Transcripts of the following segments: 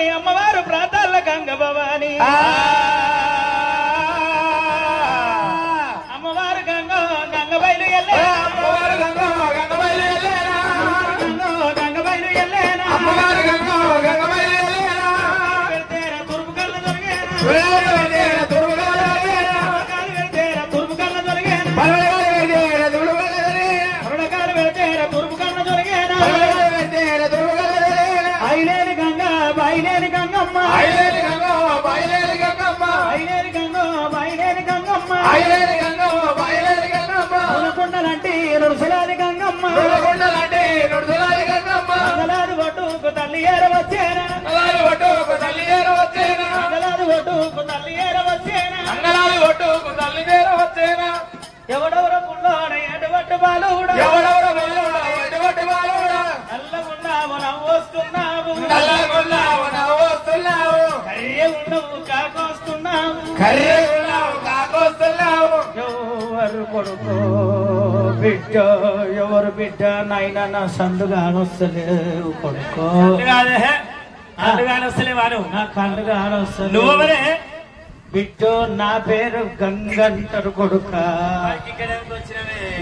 భవాని అమ్మవారు ప్రాతాల గంగ భవాని అమ్మవారు గంగ గంగ బయలు ఎల్లేనా అమ్మవారు గంగ గంగ బయలు ఎల్లేనా గంగ బయలు ఎల్లేనా అమ్మవారు గంగ గంగ బయలు ఎల్లేనా వెళ్తేరా తురుపు కళ్ళ దొరికేనా వెళ్తేరా తురుపు కళ్ళ దొరికేనా వెళ్తేరా తురుపు కళ్ళ దొరికేనా వెళ్తేరా తురుపు కళ్ళ దొరికేనా వెళ్తేరా తురుపు కళ్ళ దొరికేనా వెళ్తేరా తురుపు కళ్ళ దొరికేనా ఐలేని గంగ బయలేని గంగమ్మ ఐలేని గంగ బయలేని గంగమ్మ ఐలేని గంగ బయలేని గంగమ్మ ఐలేని గంగ బయలేని గంగమ్మ ఉలకొండలంటి నుడుసలాది గంగమ్మ ఉలకొండలంటి నుడుసలాది గంగమ్మ అగలాది ఒట్టుకు తల్లి ఏర వచ్చేనా అగలాది ఒట్టుకు తల్లి ఏర వచ్చేనా అగలాది ఒట్టుకు తల్లి ఏర వచ్చేనా అంగలాది ఒట్టుకు తల్లి ఏర వచ్చేనా ఎవడెవర పుల్లోడ ఎటువంటి బాలుడా ఎవడెవర పుల్లోడ ఎటువంటి బాలుడా నల్లగున్నావు నవ్వొస్తున్నావు నల్లగున్నావు నవ్వొస్తున్నావు కర్రె ఉన్నావు కాకొస్తున్నావు కర్రె ఉన్నావు కాకొస్తున్నావు ఎవరు కొడుకు బిడ్డ ఎవరు బిడ్డ నాయన నా సందుగా అనొస్తలేవు కొడుకు వస్తలేవాను నా కండుగా అనొస్తలే నువ్వే బిడ్డో నా పేరు గంగంటారు కొడుక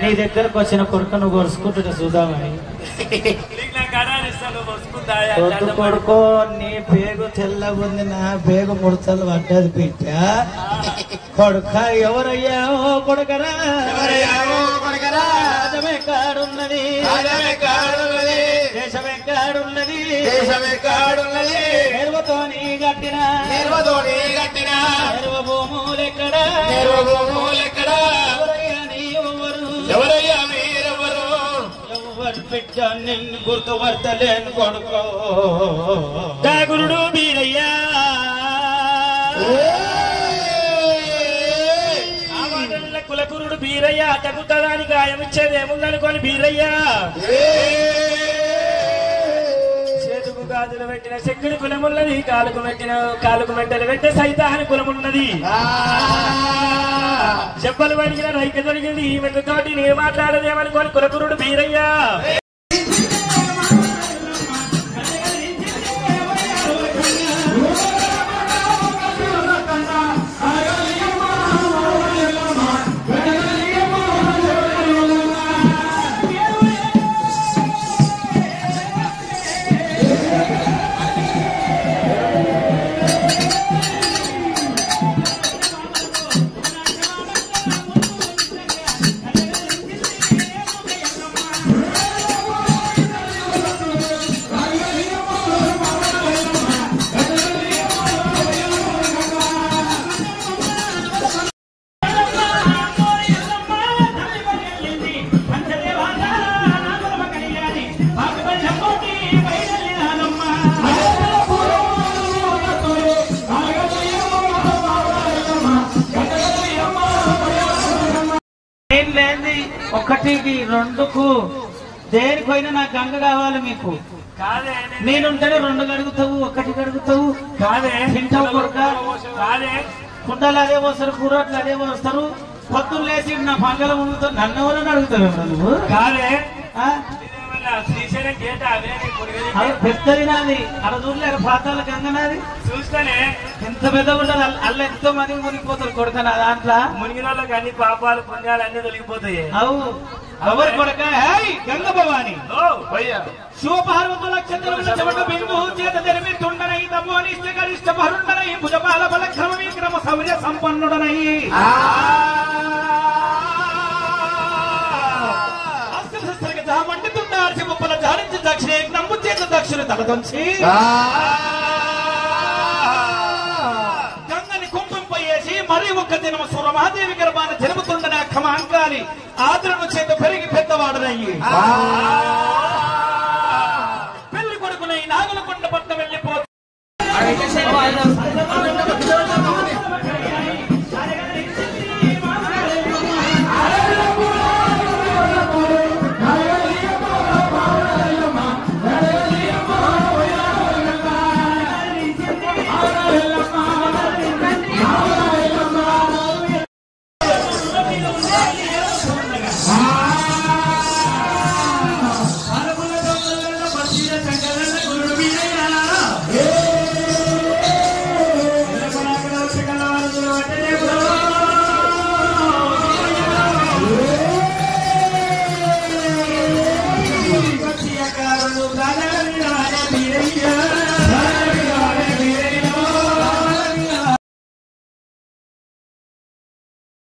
నీ దగ్గరకు వచ్చిన కొడుకు నువ్వు కొరుసుకుంటుంటే చూద్దామని కొడుకో నీ పేగు తెల్లగుంది నా పేగు ముడతలు పడ్డది బిడ్డ కొడుక ఎవరయ్యా ఓ కొడుకరా రాజమే కాడున్నది దేశమే కాడున్నది నెరవతోని గట్టిన భూములెక్కడా ఎవరయ్యా నీవెవరు ఎవరయ్యా మీరెవరు ఎవరు బిడ్డ నిన్ను గుర్తుపడతలేను కొడుకో గురుడు మీరయ్యా కులకురుడు బీరయ్య తగ్గుతదానికి గాయమిచ్చేది ఏముందనుకోని బీరయ్యా చేతుకు గాజులు పెట్టిన శక్తుడి కులమున్నది కాలుకు మెట్టలు పెట్టే సైతాని కులమున్నది చెప్పలు పడిగిన రైక దొరికింది ఈ మెట్టుతోటి నేను మాట్లాడదేమనుకోని కులకురుడు బీరయ్యా ఒకటికి రెండుకు దేనికైనా నాకు గంగ కావాలి మీకు కాదే నేనుంటేనే రెండు గడుగుతావు ఒకటి గడుగుతావు కాదే తింటావు కొడుక కాదే కుండలు అదే పోస్తారు కూరట్లు అదే పోస్తారు పొద్దున్న లేచి నా పంగల ముందుతో నన్ను ఎవరైనా అడుగుతావు నువ్వు కాదే పెద్దది నాది అక్కడ చూడలేక పాతాల గంగ నాది చూస్తానే ఎంత పెద్ద ఉండదు అల్ల ఎంతో మంది మునిగిపోతారు కొడుక నా దాంట్లో మునిగిన వాళ్ళకి అన్ని పాపాలు పుణ్యాలు అన్ని తొలగిపోతాయి అవు ఎవరు కొడుక గంగ భవాని శివపార్వతుల చంద్రుల చెమట బిందు చేత తెరిమి తుండనై తమోనిష్ట గరిష్ట పరుండనై భుజపాల బల క్రమ విక్రమ శౌర్య సంపన్నుడనై మండుతుండార్చి ముప్పల జాడించి దక్షిణ నమ్ము చేత దక్షిణ తలదొంచి గంగని కుంభంపయేసి మరి ఒక్క దినము సురమాదేవి గర్భాన్ని జరుపుతుండని అక్కమ అంకాలి ఆదరణ చేత పెరిగి పెద్దవాడనయ్యి పెళ్లి కొడుకునై నాగులకొండ పట్ల వెళ్ళిపోతే